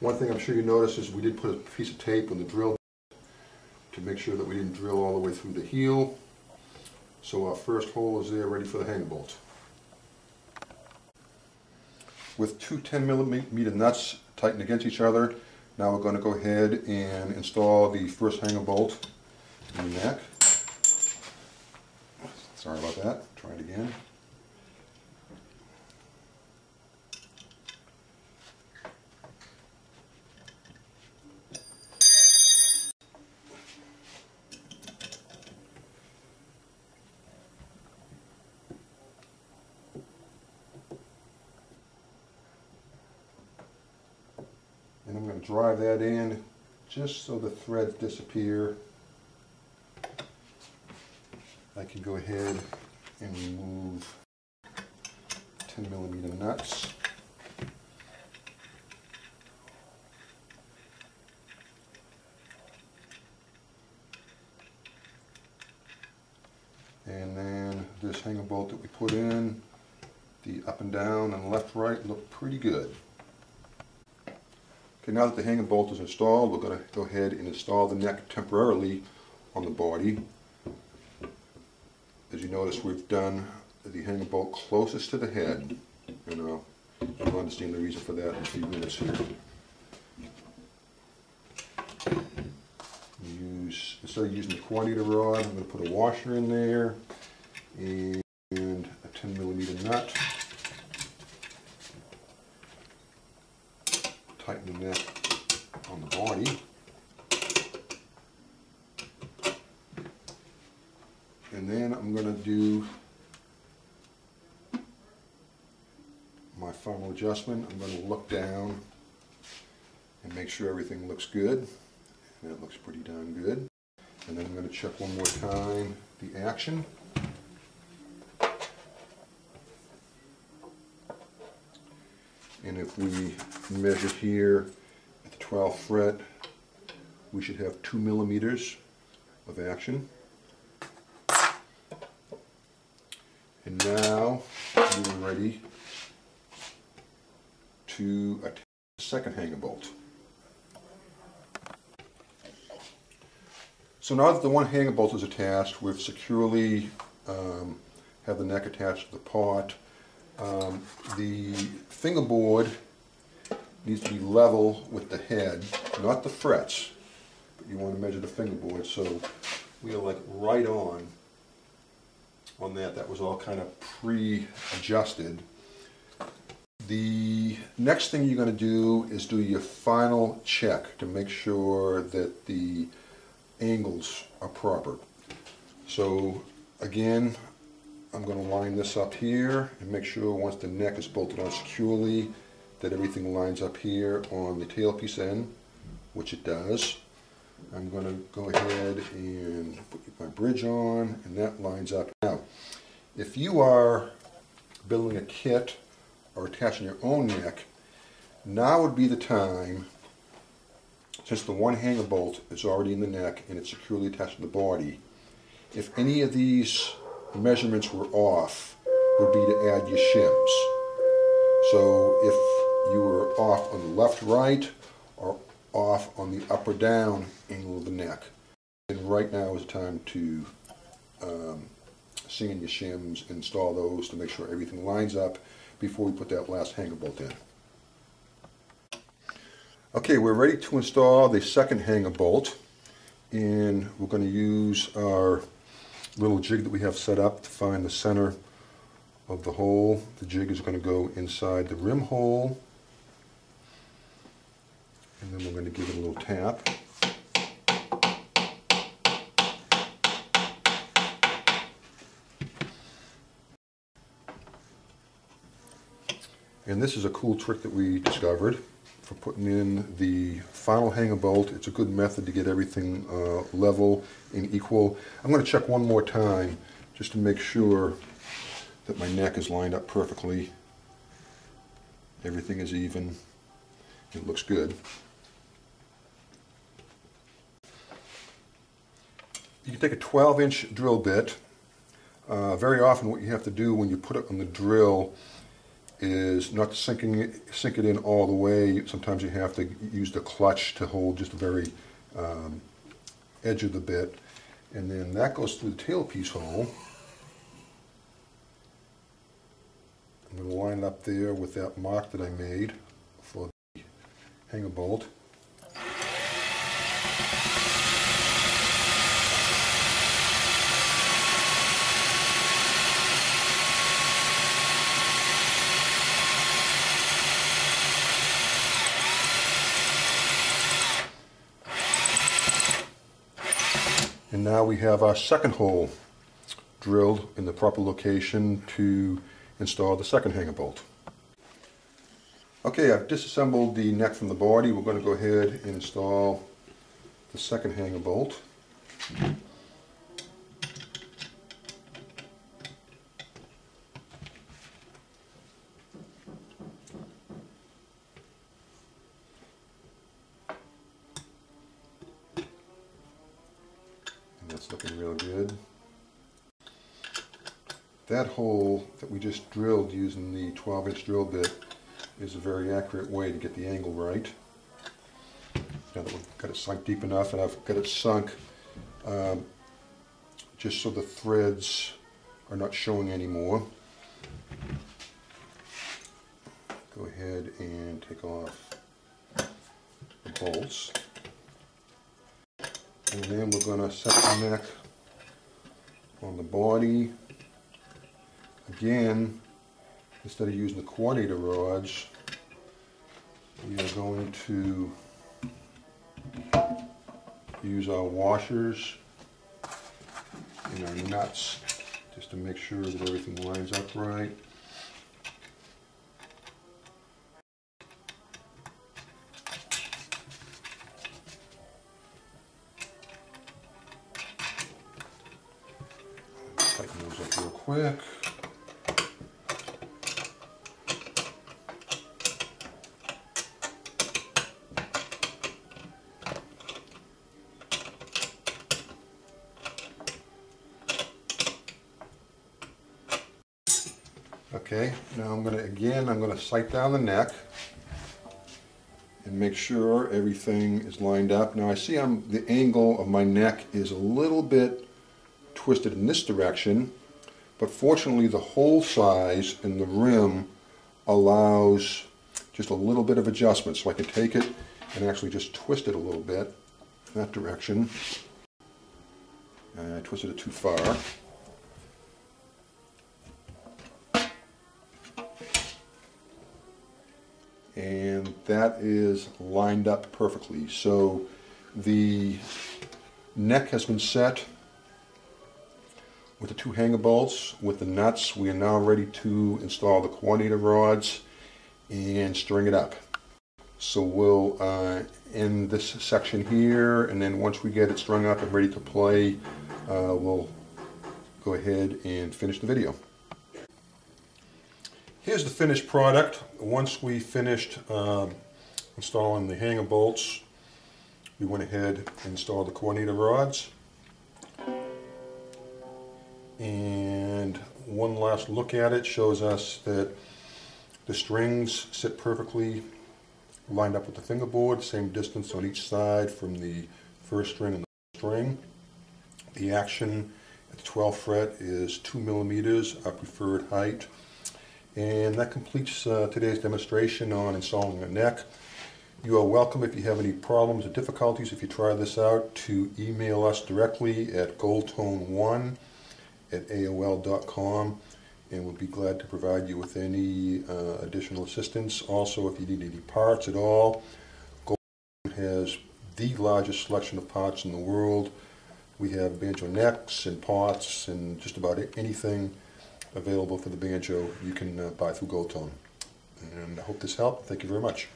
One thing I'm sure you noticed is we did put a piece of tape on the drill to make sure that we didn't drill all the way through the heel. So our first hole is there ready for the hanger bolt. With two 10mm nuts tightened against each other, now we're going to go ahead and install the first hanger bolt in the neck. Sorry about that, try it again. And I'm going to drive that in just so the threads disappear. I can go ahead and remove 10mm nuts. And then this hanger bolt that we put in, the up and down and left right look pretty good. Okay, now that the hanger bolt is installed, we're going to go ahead and install the neck temporarily on the body. As you notice, we've done the hanger bolt closest to the head, and you'll understand the reason for that in a few minutes here. Instead of using the coordinator rod, I'm going to put a washer in there and a 10mm nut. Tighten the neck on the body. And then I'm going to do my final adjustment. I'm going to look down and make sure everything looks good. And that looks pretty darn good. And then I'm going to check one more time the action. And if we measure here at the 12th fret, we should have 2mm of action. And now we're ready to attach the second hanger bolt. So now that the one hanger bolt is attached, we've securely have the neck attached to the pot. The fingerboard needs to be level with the head, not the frets, but you want to measure the fingerboard, so we are like right on that. That was all kind of pre-adjusted. The next thing you're going to do is do your final check to make sure that the angles are proper. So again, I'm going to line this up here and make sure once the neck is bolted on securely that everything lines up here on the tailpiece end, which it does. I'm going to go ahead and put my bridge on, and that lines up. Now, if you are building a kit or attaching your own neck, now would be the time, since the one hanger bolt is already in the neck and it's securely attached to the body, if any of these measurements were off, would be to add your shims. So if you were off on the left, right, or off on the up or down angle of the neck, then right now is the time to sing in your shims, install those to make sure everything lines up before we put that last hanger bolt in. Okay, we're ready to install the second hanger bolt, and we're going to use our little jig that we have set up to find the center of the hole. The jig is going to go inside the rim hole, and then we're going to give it a little tap. And this is a cool trick that we discovered for putting in the final hanger bolt. It's a good method to get everything level and equal. I'm going to check one more time just to make sure that my neck is lined up perfectly. Everything is even. It looks good. You can take a 12-inch drill bit. Very often what you have to do when you put it on the drill is not sink it in all the way. Sometimes you have to use the clutch to hold just the very edge of the bit. And then that goes through the tailpiece hole. I'm going to line it up there with that mark that I made for the hanger bolt. And now we have our second hole drilled in the proper location to install the second hanger bolt. Okay, I've disassembled the neck from the body. We're going to go ahead and install the second hanger bolt. That's looking real good. That hole that we just drilled using the 12-inch drill bit is a very accurate way to get the angle right. Now that we've got it sunk deep enough, and I've got it sunk just so the threads are not showing anymore. Go ahead and take off the bolts. And then we're going to set the neck on the body. Again, instead of using the coordinator rods, we are going to use our washers and our nuts just to make sure that everything lines up right. Tighten those up real quick. Okay, now I'm going to sight down the neck and make sure everything is lined up. Now I see the angle of my neck is a little bit twisted in this direction, but fortunately the hole size in the rim allows just a little bit of adjustment, so I can take it and actually just twist it a little bit in that direction. And I twisted it too far. And that is lined up perfectly. So the neck has been set with the two hanger bolts, with the nuts. We are now ready to install the coordinator rods and string it up. So we'll end this section here, and then once we get it strung up and ready to play, we'll go ahead and finish the video. Here's the finished product. Once we finished installing the hanger bolts, we went ahead and installed the coordinator rods. And one last look at it shows us that the strings sit perfectly lined up with the fingerboard, same distance on each side from the first string and the string. The action at the 12th fret is 2 millimeters, our preferred height. And that completes today's demonstration on installing a neck. You are welcome, if you have any problems or difficulties, if you try this out, to email us directly at goldtone1@aol.com, and we'll be glad to provide you with any additional assistance. Also, if you need any parts at all, Goldtone has the largest selection of parts in the world. We have banjo necks and pots and just about anything available for the banjo you can buy through Goldtone. And I hope this helped. Thank you very much.